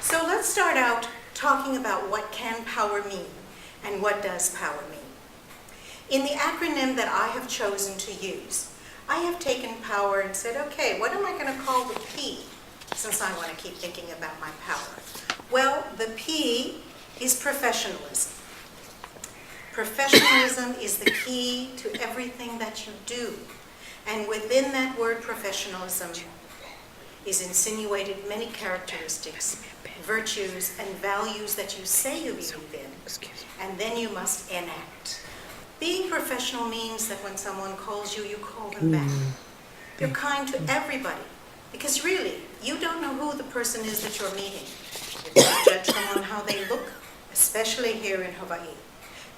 So let's start out talking about what can power mean and what does power mean. In the acronym that I have chosen to use, I have taken power and said, okay, what am I going to call the P, since I want to keep thinking about my power? Well, the P is professionalism. Professionalism is the key to everything that you do. And within that word professionalism is insinuated many characteristics, virtues, and values that you say you believe in, and then you must enact. Being professional means that when someone calls you, you call them back. You're kind to everybody, because really, you don't know who the person is that you're meeting. You don't judge them on how they look, especially here in Hawaii,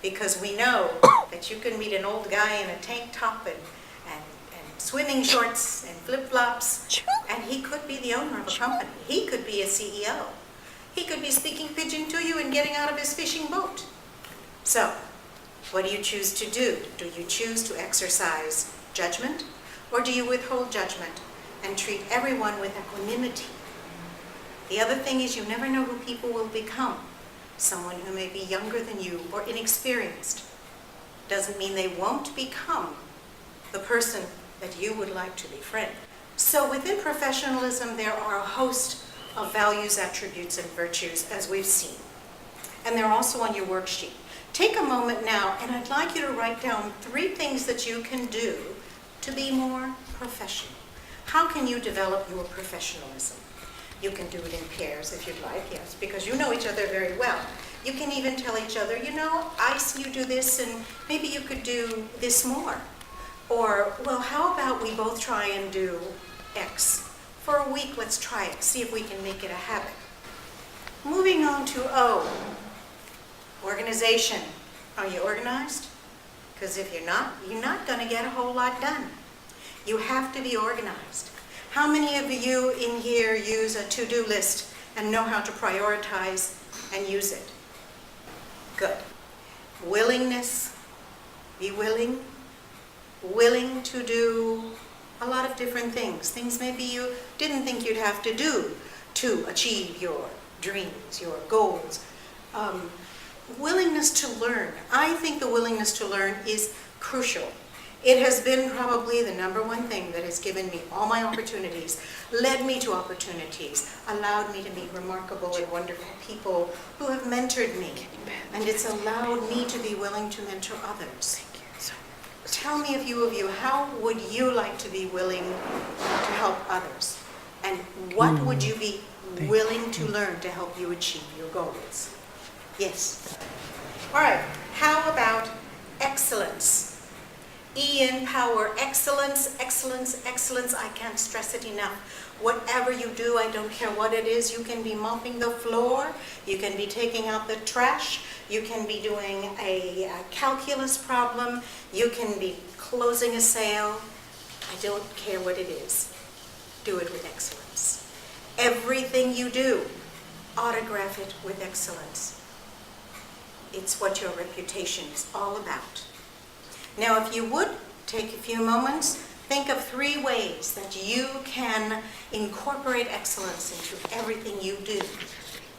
because we know that you can meet an old guy in a tank top and swimming shorts and flip-flops, and he could be the owner of a company. He could be a CEO. He could be speaking pidgin to you and getting out of his fishing boat. So, what do you choose to do? Do you choose to exercise judgment, or do you withhold judgment and treat everyone with equanimity? The other thing is you never know who people will become. Someone who may be younger than you or inexperienced doesn't mean they won't become the person that you would like to befriend. So within professionalism, there are a host of values, attributes, and virtues, as we've seen. And they're also on your worksheet. Take a moment now, and I'd like you to write down 3 things that you can do to be more professional. How can you develop your professionalism? You can do it in pairs if you'd like, yes, because you know each other very well. You can even tell each other, you know, I see you do this, and maybe you could do this more. Or, well, how about we both try and do X? For a week, let's try it, see if we can make it a habit. Moving on to O, organization. Are you organized? Because if you're not going to get a whole lot done. You have to be organized. How many of you in here use a to-do list and know how to prioritize and use it? Good. Willingness, be willing. Willing to do a lot of different things. Things maybe you didn't think you'd have to do to achieve your dreams, your goals. Willingness to learn. I think the willingness to learn is crucial. It has been probably the #1 thing that has given me all my opportunities, led me to opportunities, allowed me to meet remarkable and wonderful people who have mentored me. And it's allowed me to be willing to mentor others. Tell me, a few of you, how would you like to be willing to help others? And what would you be willing to learn to help you achieve your goals? Yes. All right, how about excellence? E in power, excellence, excellence, excellence. I can't stress it enough. Whatever you do, I don't care what it is, you can be mopping the floor, you can be taking out the trash, you can be doing a calculus problem, you can be closing a sale. I don't care what it is. Do it with excellence. Everything you do, autograph it with excellence. It's what your reputation is all about. Now, if you would take a few moments, think of 3 ways that you can incorporate excellence into everything you do.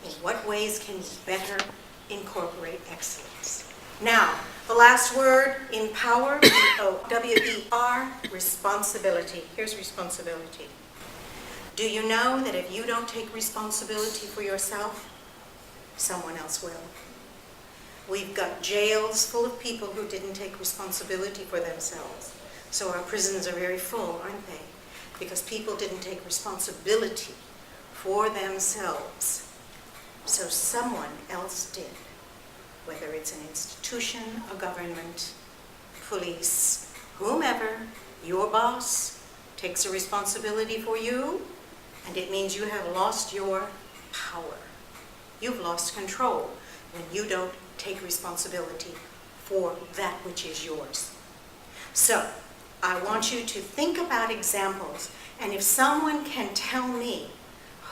In what ways can you better incorporate excellence? Now, the last word in power, W-E-R, responsibility. Here's responsibility. Do you know that if you don't take responsibility for yourself, someone else will? We've got jails full of people who didn't take responsibility for themselves. So our prisons are very full, aren't they? Because people didn't take responsibility for themselves. So someone else did. Whether it's an institution, a government, police, whomever, your boss takes a responsibility for you, and it means you have lost your power. You've lost control when you don't take responsibility for that which is yours. So, I want you to think about examples, and if someone can tell me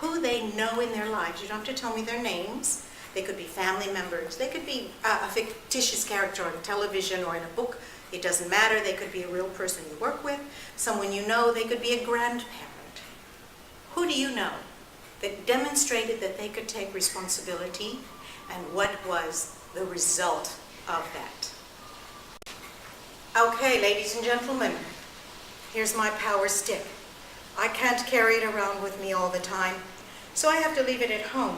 who they know in their lives, you don't have to tell me their names, they could be family members, they could be a fictitious character on television or in a book, it doesn't matter, they could be a real person you work with, someone you know, they could be a grandparent. Who do you know that demonstrated that they could take responsibility and what was the result of that. Okay, ladies and gentlemen, here's my power stick. I can't carry it around with me all the time, so I have to leave it at home.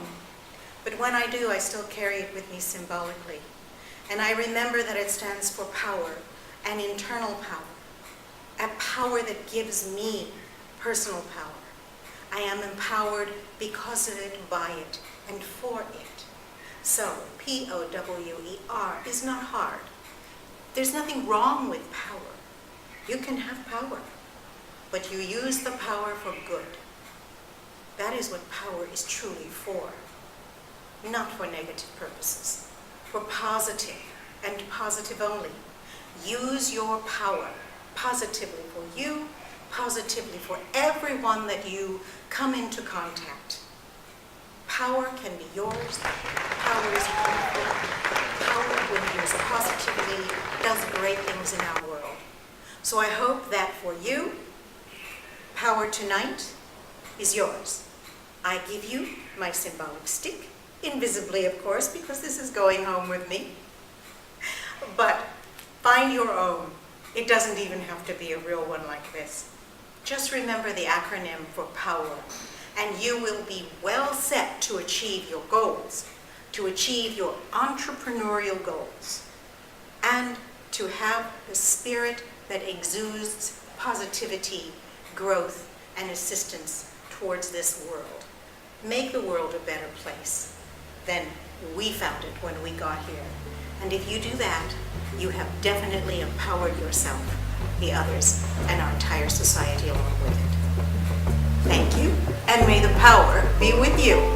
But when I do, I still carry it with me symbolically. And I remember that it stands for power, an internal power, a power that gives me personal power. I am empowered because of it, by it, and for it. So, P-O-W-E-R is not hard. There's nothing wrong with power. You can have power, but you use the power for good. That is what power is truly for, not for negative purposes, for positive and positive only. Use your power positively for you, positively for everyone that you come into contact. Power can be yours. Power is wonderful. Power, when used positively, does great things in our world. So I hope that for you, power tonight is yours. I give you my symbolic stick, invisibly of course, because this is going home with me. But find your own. It doesn't even have to be a real one like this. Just remember the acronym for power, and you will be well set to achieve your goals, to achieve your entrepreneurial goals, and to have the spirit that exudes positivity, growth, and assistance towards this world. Make the world a better place than we found it when we got here. And if you do that, you have definitely empowered yourself, the others, and our entire society along with it. Thank you, and may the power be with you.